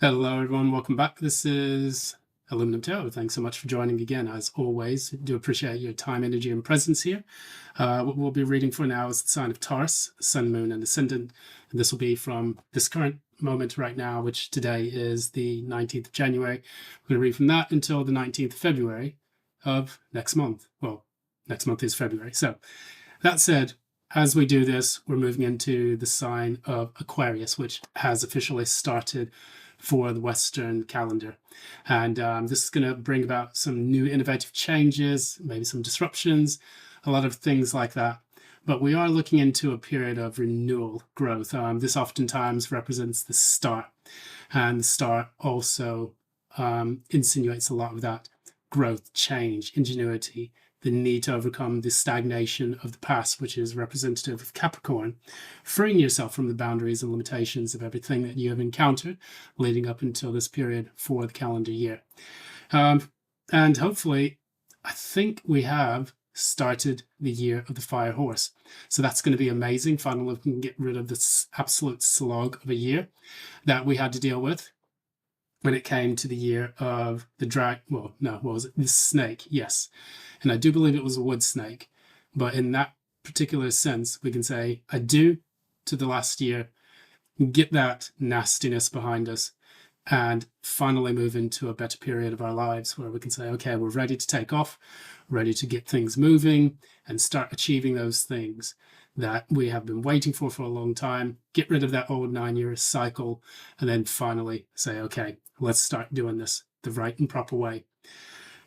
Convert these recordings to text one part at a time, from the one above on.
Hello, everyone. Welcome back. This is Aluminum Tarot. Thanks so much for joining again. As always, do appreciate your time, energy, and presence here. What we'll be reading for now is the sign of Taurus, Sun, Moon, and Ascendant. And this will be from this current moment right now, which today is the 19th of January. We're going to read from that until the 19th of February of next month. Well, next month is February. So that said, as we do this, we're moving into the sign of Aquarius, which has officially started for the Western calendar. And this is going to bring about some new innovative changes, maybe some disruptions, a lot of things like that. But we are looking into a period of renewal growth. This oftentimes represents the star, and the star also insinuates a lot of that growth, change, ingenuity, the need to overcome the stagnation of the past, which is representative of Capricorn, freeing yourself from the boundaries and limitations of everything that you have encountered leading up until this period for the calendar year. And hopefully, I think we have started the year of the fire horse. So that's going to be amazing. Finally, we can get rid of this absolute slog of a year that we had to deal with when it came to the year of the well, no, what was it? The snake, yes. And I do believe it was a wood snake. But in that particular sense, we can say adieu to the last year, get that nastiness behind us, and finally move into a better period of our lives where we can say, okay, we're ready to take off, ready to get things moving and start achieving those things that we have been waiting for a long time, get rid of that old 9-year cycle, and then finally say, okay, let's start doing this the right and proper way.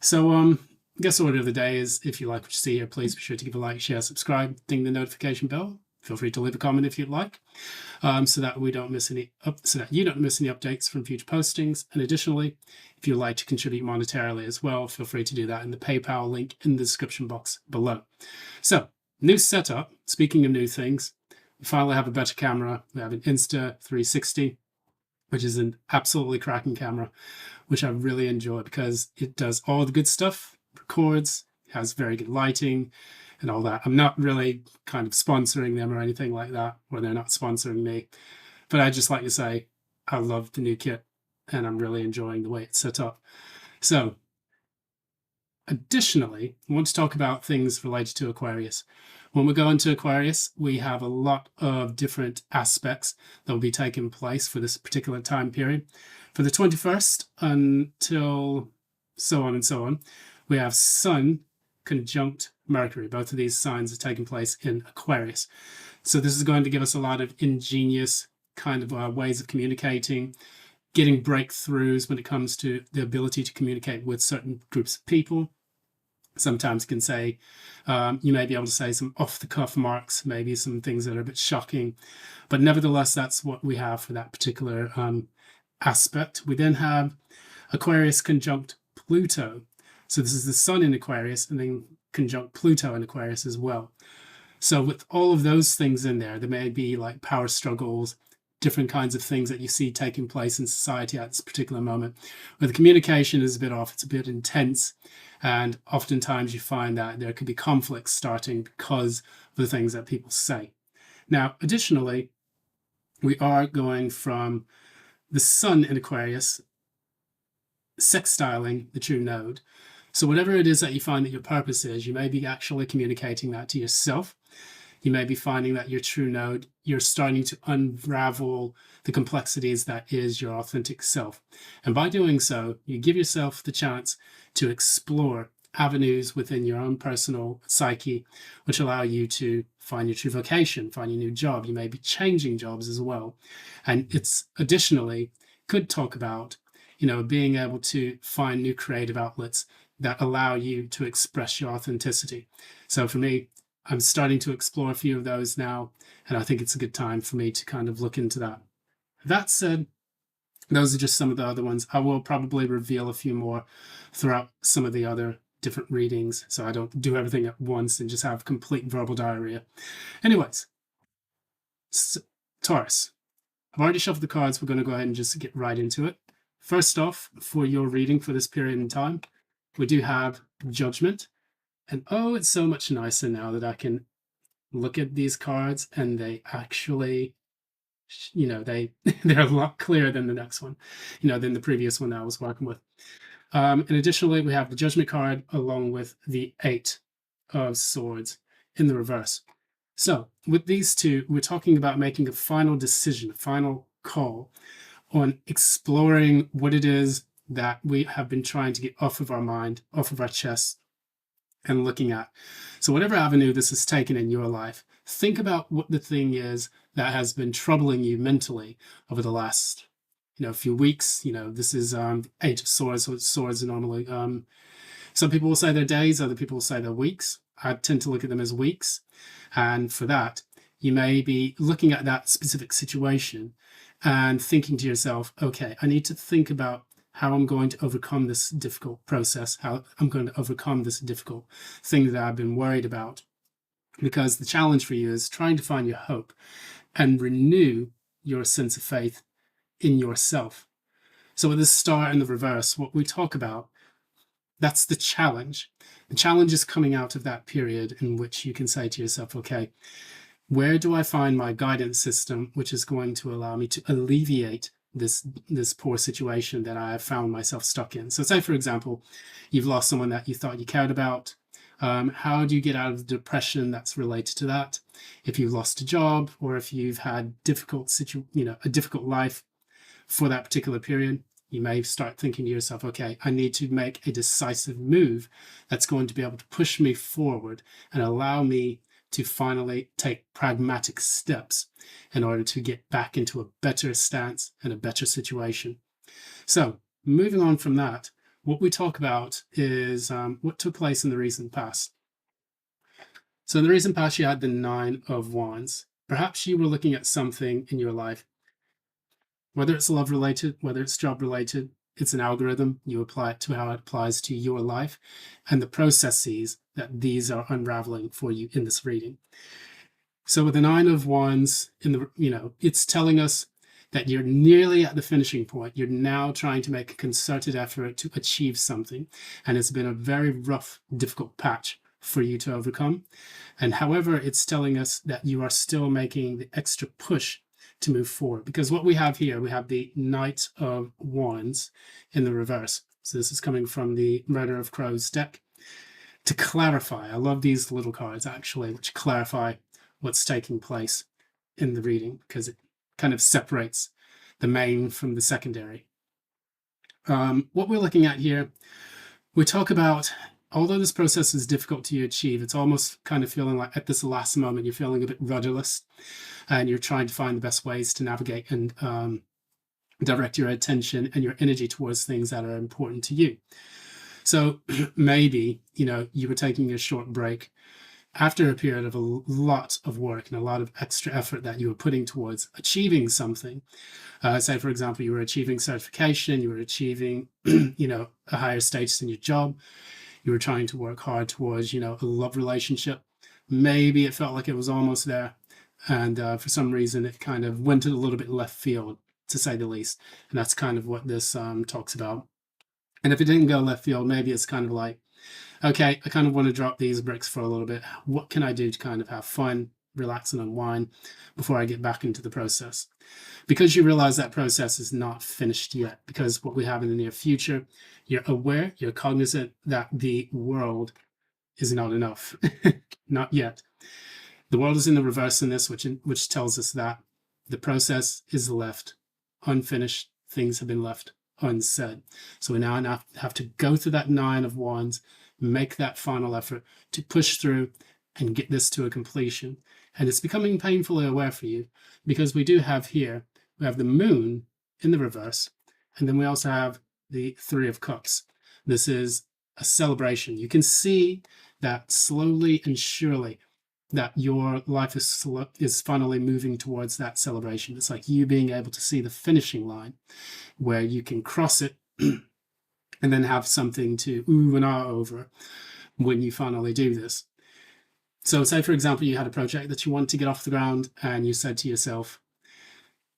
So I guess the order of the day is, if you like what you see here, please be sure to give a like, share, subscribe, ding the notification bell. Feel free to leave a comment if you'd like, so that you don't miss any updates from future postings. And additionally, if you'd like to contribute monetarily as well, feel free to do that in the PayPal link in the description box below. So, new setup. Speaking of new things, we finally have a better camera. We have an Insta360, which is an absolutely cracking camera, which I really enjoy because it does all the good stuff, records, has very good lighting, and all that. I'm not really kind of sponsoring them or anything like that, or they're not sponsoring me. But I just like to say I love the new kit and I'm really enjoying the way it's set up. So additionally, I want to talk about things related to Aquarius. When we go into Aquarius, we have a lot of different aspects that will be taking place for this particular time period. For the 21st until so on and so on, we have Sun conjunct Mercury. Both of these signs are taking place in Aquarius. So this is going to give us a lot of ingenious kind of ways of communicating, getting breakthroughs when it comes to the ability to communicate with certain groups of people. Sometimes you can say, you may be able to say some off-the-cuff marks, maybe some things that are a bit shocking, but nevertheless, that's what we have for that particular aspect. We then have Aquarius conjunct Pluto. So this is the Sun in Aquarius and then conjunct Pluto in Aquarius as well. So with all of those things in there, there may be like power struggles, different kinds of things that you see taking place in society at this particular moment, where the communication is a bit off, it's a bit intense, and oftentimes you find that there could be conflicts starting because of the things that people say. Now, additionally, we are going from the Sun in Aquarius sextiling the true node. So whatever it is that you find that your purpose is, you may be actually communicating that to yourself. You may be finding that your true node, you're starting to unravel the complexities that is your authentic self. And by doing so, you give yourself the chance to explore avenues within your own personal psyche, which allow you to find your true vocation, find your new job. You may be changing jobs as well. And it's additionally could talk about, being able to find new creative outlets that allow you to express your authenticity. So for me, I'm starting to explore a few of those now, and I think it's a good time for me to kind of look into that. That said, those are just some of the other ones. I will probably reveal a few more throughout some of the other different readings, so I don't do everything at once and just have complete verbal diarrhea. Anyways, Taurus. I've already shuffled the cards. We're going to go ahead and just get right into it. First off, for your reading for this period in time, we do have Judgment. And oh, it's so much nicer now that I can look at these cards and they actually they're a lot clearer than the next one, than the previous one that I was working with. And additionally, we have the Judgment card along with the Eight of Swords in the reverse. So with these two, we're talking about making a final decision, a final call on exploring what it is that we have been trying to get off of our mind, off of our chest, and looking at. So whatever avenue this has taken in your life, think about what the thing is that has been troubling you mentally over the last few weeks. This is Eight of Swords. So swords are normally, some people will say they're days, other people will say they're weeks. I tend to look at them as weeks. And for that, you may be looking at that specific situation and thinking to yourself, okay, I need to think about how I'm going to overcome this difficult process, how I'm going to overcome this difficult thing that I've been worried about. Because the challenge for you is trying to find your hope and renew your sense of faith in yourself. So with this star in the reverse, what we talk about, that's the challenge. The challenge is coming out of that period in which you can say to yourself, okay, where do I find my guidance system, which is going to allow me to alleviate this poor situation that I have found myself stuck in? So say, for example, you've lost someone that you thought you cared about. How do you get out of the depression that's related to that? If you've lost a job, or if you've had a difficult life for that particular period, you may start thinking to yourself, okay, I need to make a decisive move that's going to be able to push me forward and allow me to finally take pragmatic steps in order to get back into a better stance and a better situation. So moving on from that, what we talk about is what took place in the recent past. So in the recent past, you had the Nine of Wands. Perhaps you were looking at something in your life, whether it's love related, whether it's job related, it's an algorithm. You apply it to how it applies to your life and the processes that these are unraveling for you in this reading. So with the Nine of Wands, it's telling us that you're nearly at the finishing point. You're now trying to make a concerted effort to achieve something. And it's been a very rough, difficult patch for you to overcome. And however, it's telling us that you are still making the extra push to move forward. Because what we have here, we have the Knight of Wands in the reverse. So this is coming from the Rider of Crows deck. To clarify, I love these little cards actually, which clarify what's taking place in the reading, because it kind of separates the main from the secondary. What we're looking at here, we talk about, although this process is difficult to achieve, it's almost kind of feeling like at this last moment, you're feeling a bit rudderless and you're trying to find the best ways to navigate and direct your attention and your energy towards things that are important to you. So maybe, you were taking a short break after a period of a lot of work and a lot of extra effort that you were putting towards achieving something. Say, for example, you were achieving certification, you were achieving, a higher status in your job. You were trying to work hard towards, a love relationship. Maybe it felt like it was almost there. And for some reason, it kind of went a little bit left field, to say the least. And that's kind of what this talks about. And if it didn't go left field, maybe it's kind of like, okay, I kind of want to drop these bricks for a little bit. What can I do to kind of have fun, relax, and unwind before I get back into the process? Because you realize that process is not finished yet, because what we have in the near future, you're aware, you're cognizant that the world is not enough. Not yet. The world is in the reverse in this, which tells us that the process is left unfinished. Things have been left unsaid. So we now have to go through that Nine of Wands, make that final effort to push through and get this to a completion. And it's becoming painfully aware for you, because we do have here, we have the Moon in the reverse, and then we also have the Three of Cups. This is a celebration. You can see that slowly and surely that your life is finally moving towards that celebration. It's like you being able to see the finishing line where you can cross it and then have something to ooh and ah over when you finally do this. So say, for example, you had a project that you want to get off the ground and you said to yourself,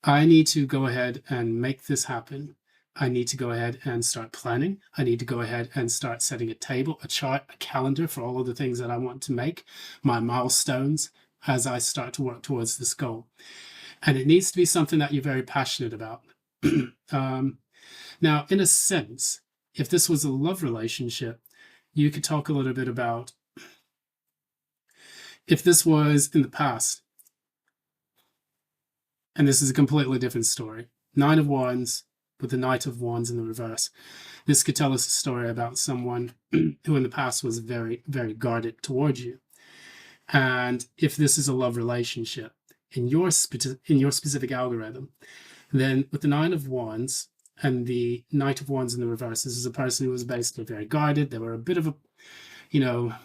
I need to go ahead and make this happen. I need to go ahead and start planning. I need to go ahead and start setting a table, a chart, a calendar for all of the things that I want to make, my milestones as I start to work towards this goal. And it needs to be something that you're very passionate about. Now, in a sense, if this was a love relationship, you could talk a little bit about if this was in the past, and this is a completely different story. Nine of Wands with the Knight of Wands in the reverse. This could tell us a story about someone who in the past was very, very guarded towards you. And if this is a love relationship in your specific algorithm, then with the Nine of Wands and the Knight of Wands in the reverse, this is a person who was basically very guarded. They were a bit of a, a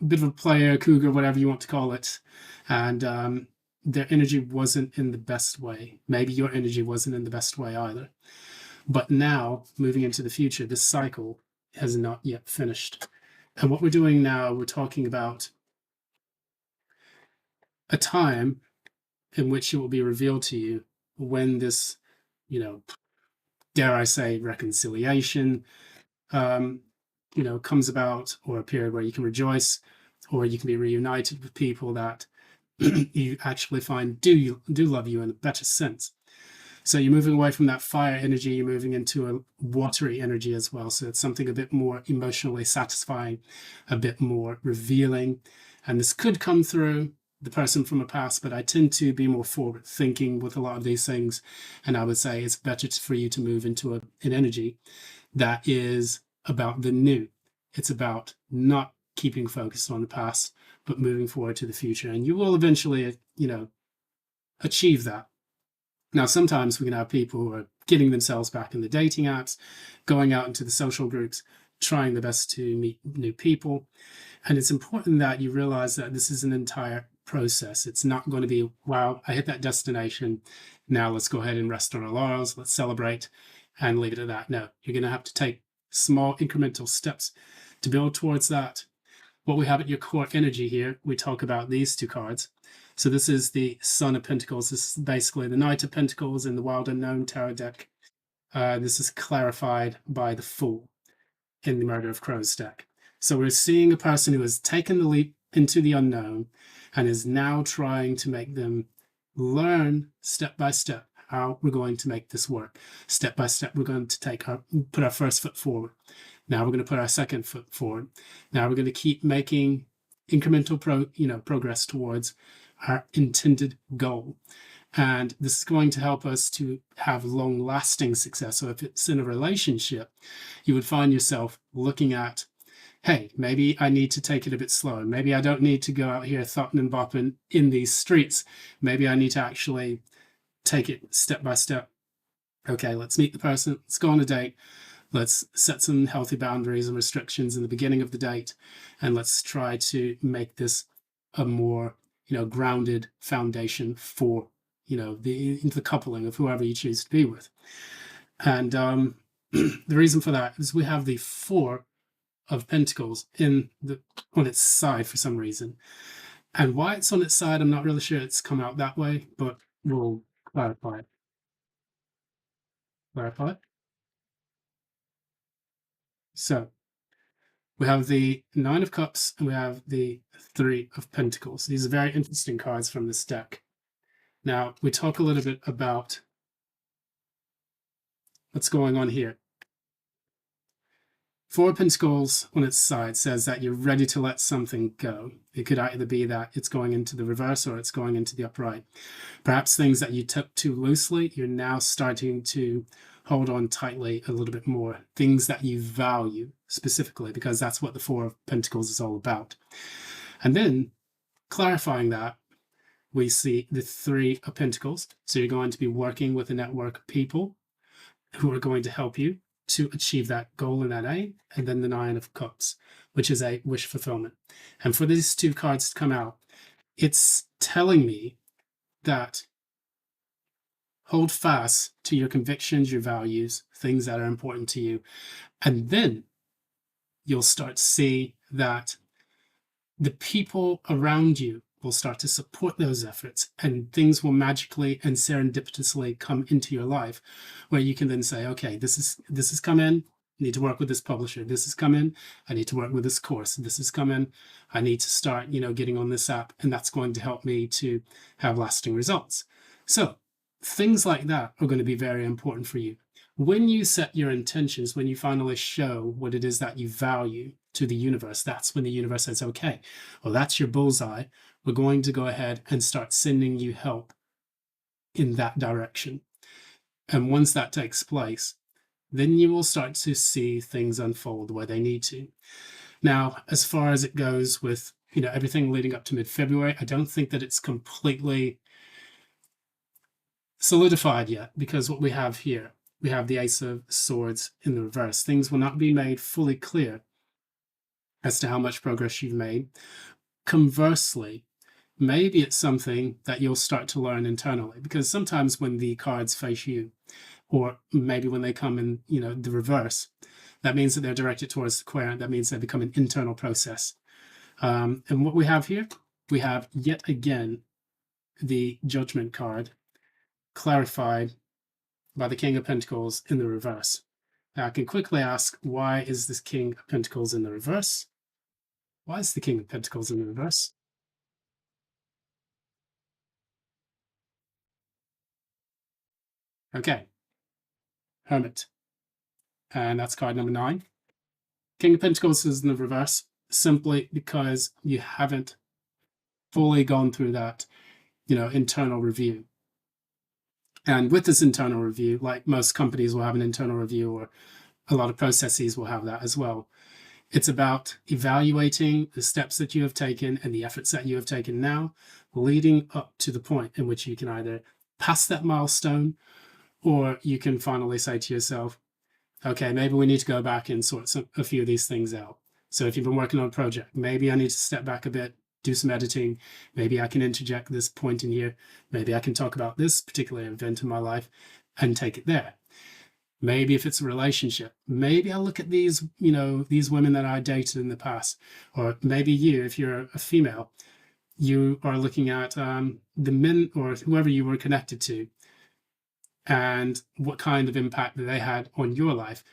bit of a player, cougar, whatever you want to call it. And their energy wasn't in the best way. Maybe your energy wasn't in the best way either. But now, moving into the future, this cycle has not yet finished. And what we're doing now, we're talking about a time in which it will be revealed to you when this, dare I say, reconciliation, comes about, or a period where you can rejoice, or you can be reunited with people that you actually find do love you in a better sense. So you're moving away from that fire energy, you're moving into a watery energy as well. So it's something a bit more emotionally satisfying, a bit more revealing. And this could come through the person from the past, but I tend to be more forward thinking with a lot of these things. And I would say it's better for you to move into an energy that is about the new. It's about not keeping focused on the past, but moving forward to the future. And you will eventually, achieve that. Now, sometimes we can have people who are getting themselves back in the dating apps, going out into the social groups, trying their best to meet new people. And it's important that you realize that this is an entire process. It's not going to be, wow, I hit that destination. Now let's go ahead and rest on our laurels. Let's celebrate and leave it at that. No, you're going to have to take small incremental steps to build towards that. What we have at your core energy here, we talk about these two cards. So this is the Son of Pentacles. This is basically the Knight of Pentacles in the Wild Unknown Tarot deck. This is clarified by the Fool in the Murder of Crows deck. So we're seeing a person who has taken the leap into the unknown and is now trying to make them learn step by step how we're going to make this work. Step by step, we're going to put our first foot forward. Now we're going to put our second foot forward. Now we're going to keep making incremental progress towards our intended goal. And this is going to help us to have long-lasting success. So if it's in a relationship, you would find yourself looking at, hey, maybe I need to take it a bit slower. Maybe I don't need to go out here thotting and bopping in these streets. Maybe I need to actually take it step by step. Okay, let's meet the person. Let's go on a date. Let's set some healthy boundaries and restrictions in the beginning of the date. And let's try to make this a more, grounded foundation for, the coupling of whoever you choose to be with. And the reason for that is we have the Four of Pentacles on its side for some reason. And why it's on its side, I'm not really sure it's come out that way, but we'll clarify it. So we have the Nine of Cups and we have the Three of Pentacles. These are very interesting cards from this deck. Now, we talk a little bit about what's going on here. Four of Pentacles on its side says that you're ready to let something go. It could either be that it's going into the reverse or it's going into the upright. Perhaps things that you took too loosely, you're now starting to hold on tightly a little bit more. Things that you value specifically, because that's what the Four of Pentacles is all about. And then, clarifying that, we see the Three of Pentacles. So you're going to be working with a network of people who are going to help you to achieve that goal and that aim. And then the Nine of Cups, which is a wish fulfillment. And for these two cards to come out, it's telling me that hold fast to your convictions, your values, things that are important to you. And then you'll start to see that the people around you will start to support those efforts, and things will magically and serendipitously come into your life where you can then say, okay, this has come in, I need to work with this publisher. This has come in, I need to work with this course. This has come in, I need to start, getting on this app, and that's going to help me to have lasting results. So things like that are going to be very important for you. When you set your intentions, when you finally show what it is that you value to the universe, that's when the universe says, okay, well, that's your bullseye. We're going to go ahead and start sending you help in that direction. And once that takes place, then you will start to see things unfold the way they need to. Now, as far as it goes with, everything leading up to mid-February, I don't think that it's completely solidified yet, because what we have here, we have the Ace of Swords in the reverse. Things will not be made fully clear as to how much progress you've made. Conversely, maybe it's something that you'll start to learn internally, because sometimes when the cards face you, or maybe when they come in, the reverse, that means that they're directed towards the querent. That means they become an internal process. And what we have here, we have yet again the Judgment card clarified by the King of Pentacles in the reverse. Now I can quickly ask, why is this King of Pentacles in the reverse? Why is the King of Pentacles in the reverse? Okay, Hermit. And that's card number 9. King of Pentacles is in the reverse simply because you haven't fully gone through that, internal review. And with this internal review, like most companies will have an internal review, or a lot of processes will have that as well. It's about evaluating the steps that you have taken and the efforts that you have taken now, leading up to the point in which you can either pass that milestone, or you can finally say to yourself, okay, maybe we need to go back and sort a few of these things out. So if you've been working on a project, maybe I need to step back a bit, do some editing. Maybe I can interject this point in here. Maybe I can talk about this particular event in my life and take it there. Maybe if it's a relationship, maybe I'll look at these, these women that I dated in the past. Or maybe you, if you're a female, you are looking at the men or whoever you were connected to, and what kind of impact that they had on your life.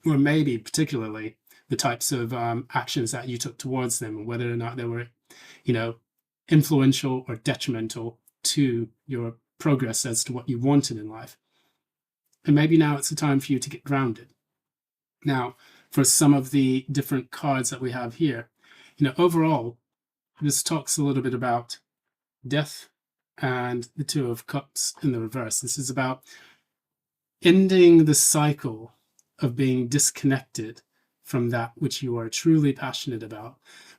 Or maybe particularly the types of actions that you took towards them, and whether or not they were, influential or detrimental to your progress as to what you wanted in life. And maybe now it's the time for you to get grounded. Now, for some of the different cards that we have here, overall, this talks a little bit about death and the Two of Cups in the reverse. This is about ending the cycle of being disconnected from that which you are truly passionate about.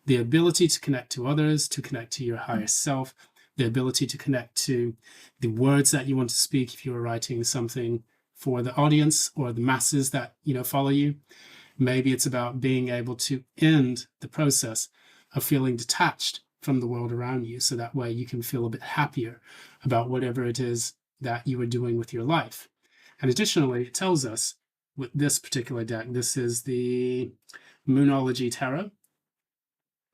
The ability to connect to others, to connect to your higher self, the ability to connect to the words that you want to speak if you are writing something for the audience or the masses that follow you. Maybe it's about being able to end the process of feeling detached from the world around you, so that way you can feel a bit happier about whatever it is that you are doing with your life. And additionally, it tells us with this particular deck, this is the Moonology Tarot.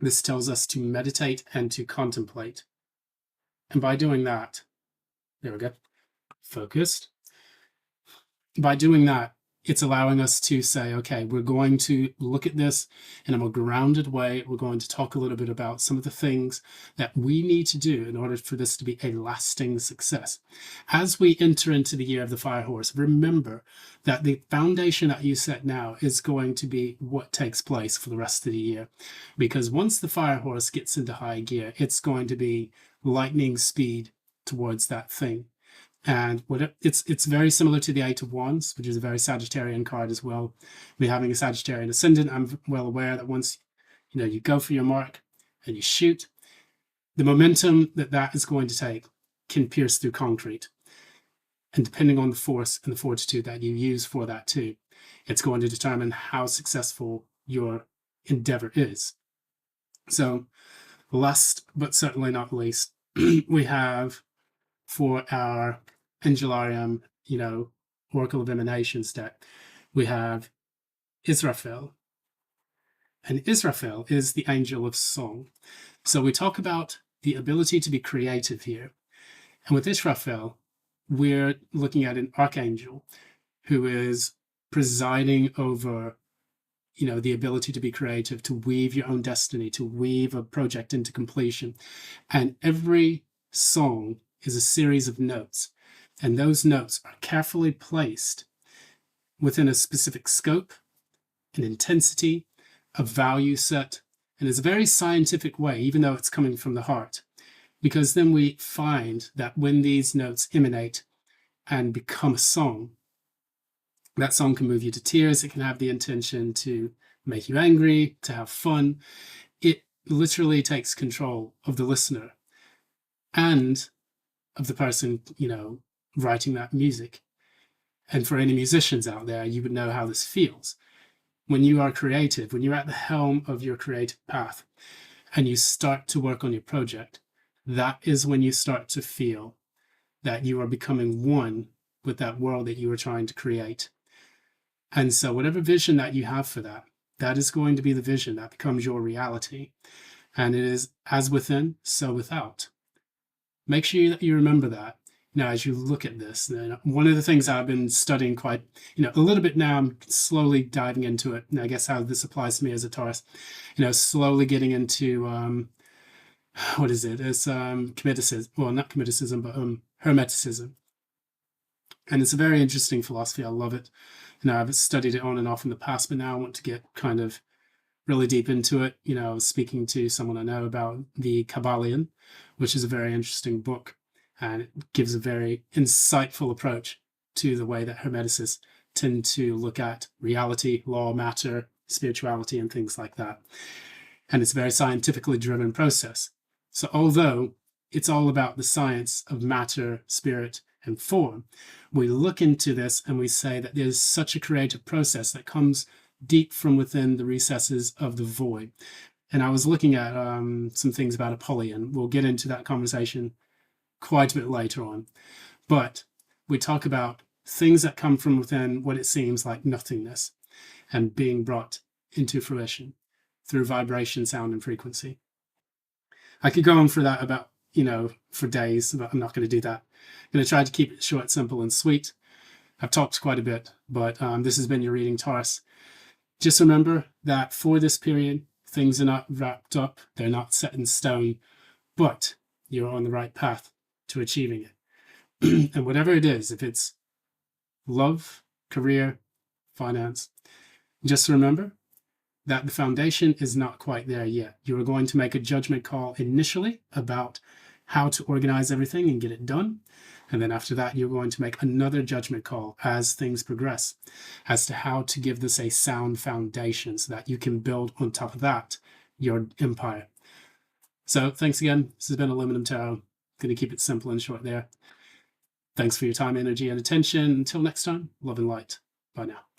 This tells us to meditate and to contemplate. And by doing that, there we go, focused. By doing that, it's allowing us to say, okay, we're going to look at this in a more grounded way. We're going to talk a little bit about some of the things that we need to do in order for this to be a lasting success. As we enter into the year of the Fire Horse, remember that the foundation that you set now is going to be what takes place for the rest of the year. Because once the Fire Horse gets into high gear, it's going to be lightning speed towards that thing. And it's very similar to the Eight of Wands, which is a very Sagittarian card as well. Me having a Sagittarian ascendant, I'm well aware that once you go for your mark and you shoot, the momentum that is going to take can pierce through concrete. And depending on the force and the fortitude that you use for that too, it's going to determine how successful your endeavor is. So last but certainly not least, we have for our Angelarium, Oracle of Emanations deck, we have Israfel. And Israfel is the angel of song. So we talk about the ability to be creative here. And with Israfel, we're looking at an archangel who is presiding over, the ability to be creative, to weave your own destiny, to weave a project into completion. And every song is a series of notes, and those notes are carefully placed within a specific scope, an intensity, a value set, and it's a very scientific way, even though it's coming from the heart, because then we find that when these notes emanate and become a song, that song can move you to tears. It can have the intention to make you angry, to have fun. It literally takes control of the listener and of the person, writing that music. And for any musicians out there, you would know how this feels. When you are creative, when you're at the helm of your creative path and you start to work on your project, that is when you start to feel that you are becoming one with that world that you are trying to create. And so whatever vision that you have for that, that is going to be the vision that becomes your reality. And it is as within, so without. Make sure that you remember that. As you look at this, one of the things I've been studying quite, a little bit now, I'm slowly diving into it. And I guess how this applies to me as a Taurus, slowly getting into, what is it? It's Hermeticism, well, not Hermeticism, but Hermeticism. And it's a very interesting philosophy. I love it. I've studied it on and off in the past, but now I want to get kind of really deep into it. I was speaking to someone I know about the Kabbalion, which is a very interesting book. And it gives a very insightful approach to the way that Hermeticists tend to look at reality, law, matter, spirituality, and things like that. And it's a very scientifically driven process. So although it's all about the science of matter, spirit, and form, we look into this and we say that there's such a creative process that comes deep from within the recesses of the void. And I was looking at some things about Apollyon. We'll get into that conversation quite a bit later on. But we talk about things that come from within what it seems like nothingness and being brought into fruition through vibration, sound, and frequency. I could go on for that about, for days, but I'm not going to do that. I'm going to try to keep it short, simple, and sweet. I've talked quite a bit, but this has been your reading, Taurus. Just remember that for this period, things are not wrapped up. They're not set in stone, but you're on the right path to achieving it. And whatever it is, if it's love, career, finance, just remember that the foundation is not quite there yet. You are going to make a judgment call initially about how to organize everything and get it done. And then after that, you're going to make another judgment call as things progress as to how to give this a sound foundation so that you can build on top of that your empire. So thanks again. This has been Aluminum Tarot. Going to keep it simple and short there. Thanks for your time, energy, and attention. Until next time, love and light. Bye now.